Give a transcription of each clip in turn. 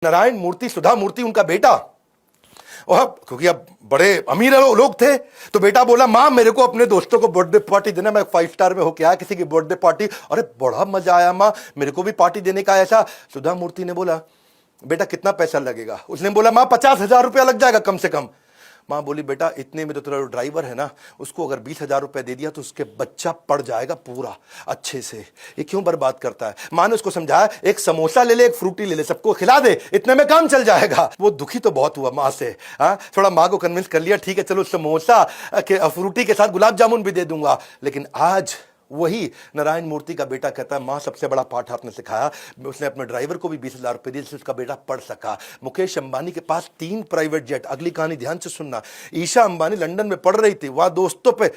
नारायण मूर्ति, सुधा मूर्ति उनका बेटा, और क्योंकि अब बड़े अमीर लोग थे, तो बेटा बोला माँ मेरे को अपने दोस्तों को बर्थडे पार्टी देना, मैं 5 स्टार में होके आया किसी की बर्थडे पार्टी, अरे बड़ा मजा आया माँ, मेरे को भी पार्टी देने का ऐसा। सुधा मूर्ति ने बोला बेटा कितना पैसा लगेगा? उसने बोला माँ 50,000 रुपया लग जाएगा कम से कम। माँ बोली बेटा इतने में तो तेरा ड्राइवर है ना, उसको अगर 20,000 रुपये दे दिया तो उसके बच्चा पड़ जाएगा पूरा अच्छे से, ये क्यों बर्बाद करता है? माँ ने उसको समझाया एक समोसा ले ले, एक फ्रूटी ले ले, सबको खिला दे, इतने में काम चल जाएगा। वो दुखी तो बहुत हुआ माँ से, हाँ थोड़ा माँ को कन्विंस कर लिया, ठीक है चलो समोसा के फ्रूटी के साथ गुलाब जामुन भी दे दूंगा। लेकिन आज वही नारायण मूर्ति का बेटा कहता है माँ सबसे बड़ा पाठ आपने सिखाया। उसने अपने ड्राइवर को भी 20,000 रुपए दिए जिससे उसका बेटा पढ़ सका। मुकेश अंबानी के पास 3 प्राइवेट जेट, अगली कहानी ध्यान से सुनना। ईशा अंबानी लंदन में पढ़ रही थी, वहां दोस्तों पे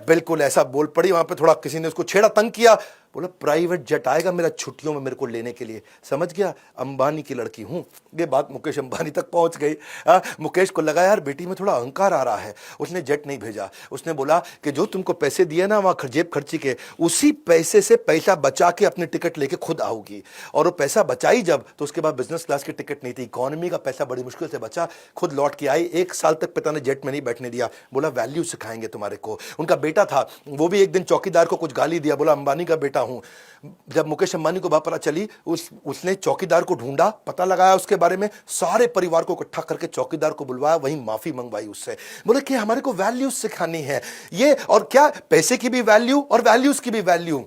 बिल्कुल ऐसा बोल पड़ी, वहां पे थोड़ा किसी ने उसको छेड़ा, तंग किया, बोला प्राइवेट जेट आएगा मेरा छुट्टियों में मेरे को लेने के लिए। समझ गया अंबानी की लड़की हूं। ये बात मुकेश अंबानी तक पहुंच गई। मुकेश को लगा यार बेटी में थोड़ा अहंकार आ रहा है, उसने जेट नहीं भेजा। उसने बोला कि जो तुमको पैसे दिए ना वहां जेब खर्ची के, उसी पैसे से पैसा बचा के अपनी टिकट लेके खुद आओगी। और वो पैसा बचाई जब, तो उसके बाद बिजनेस क्लास की टिकट नहीं थी, इकोनॉमी का पैसा बड़ी मुश्किल से बचा, खुद लौट के आई। 1 साल तक पिता ने जेट में नहीं बैठने दिया, बोला वैल्यू सिखाएंगे तुम्हारे को। उनका बेटा था, वो भी एक दिन चौकीदार को कुछ गाली दिया, बोला अंबानी का बेटा हूं। जब मुकेश अंबानी को बात पता चली, उसने चौकीदार को ढूंढा, पता लगाया उसके बारे में, सारे परिवार को इकट्ठा करके चौकीदार को बुलवाया, वहीं माफी मंगवाई उससे। बोले कि हमारे को वैल्यूज सिखानी है ये, और क्या पैसे की भी वैल्यू और वैल्यूज की भी वैल्यू।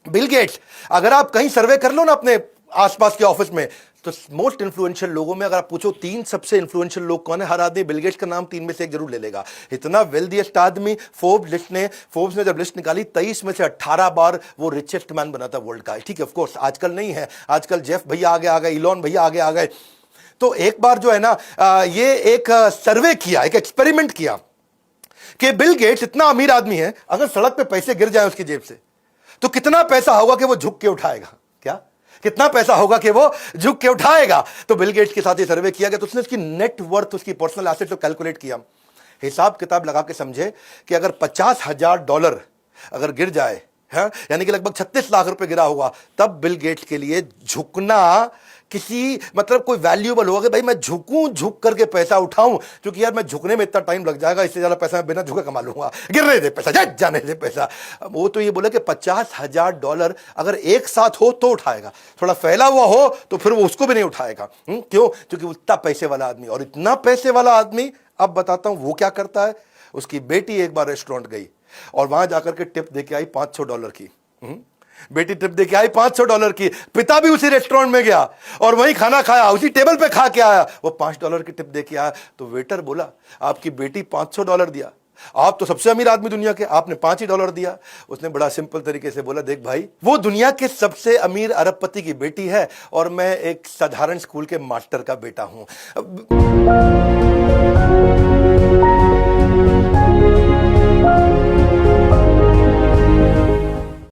बिल गेट्स, अगर आप कहीं सर्वे कर लो ना अपने आसपास के ऑफिस में, तो मोस्ट इन्फ्लुएंशियल लोगों में अगर आप पूछो 3 सबसे इन्फ्लुएंशियल लोग कौन है, हर आदमी बिल गेट्स का नाम 3 में से एक जरूर ले लेगा। इतना वेल्दीएस्ट आदमी। फोर्ब्स ने जब लिस्ट निकाली 23 में से 18 बार वो रिचेस्ट मैन बना था वर्ल्ड का। ठीक है, ऑफ कोर्स आजकल नहीं है, आजकल जेफ भैया आगे आ गए, इलॉन भैया आगे आ गए। तो एक बार जो है ना ये एक सर्वे किया, एक एक्सपेरिमेंट किया कि बिल गेट्स इतना अमीर आदमी है, अगर सड़क पे पैसे गिर जाए उसकी जेब से तो कितना पैसा होगा कि वो झुक के उठाएगा। क्या कितना पैसा होगा कि वो झुक के उठाएगा? तो बिल गेट्स के साथ ये सर्वे किया गया, तो उसने उसकी नेट वर्थ, उसकी पर्सनल एसेट को कैलकुलेट किया, हिसाब किताब लगा के समझे कि अगर $50,000 अगर गिर जाए, है यानी कि लगभग 36 लाख रुपए गिरा होगा, तब बिल गेट्स के लिए झुकना किसी मतलब कोई वैल्यूएबल होगा कि भाई मैं झुकूं, झुक करके पैसा उठाऊं, क्योंकि यार मैं झुकने में इतना टाइम लग जाएगा, इससे ज्यादा पैसा मैं बिना झुके कमा लूंगा, गिरने दे पैसा, जाने दे पैसा। वो तो ये बोला कि $50,000 अगर एक साथ हो तो उठाएगा, थोड़ा फैला हुआ हो तो फिर वो उसको भी नहीं उठाएगा। क्यों? क्योंकि इतना पैसे वाला आदमी, और इतना पैसे वाला आदमी, अब बताता हूं वो क्या करता है। उसकी बेटी एक बार रेस्टोरेंट गई और वहां जाकर के टिप देके आई $500 की। बेटी टिप देके आई $500 की, पिता भी उसी रेस्टोरेंट में गया और वहीं खाना खाया, उसी टेबल पे खा के आया, वो $5 की टिप देके आया। तो वेटर बोला आपकी बेटी $500 दिया, आप तो सबसे अमीर आदमी दुनिया के, आपने $5 ही दिया। उसने बड़ा सिंपल तरीके से बोला देख भाई, वो दुनिया के सबसे अमीर अरबपति की बेटी है और मैं एक साधारण स्कूल के मास्टर का बेटा हूं।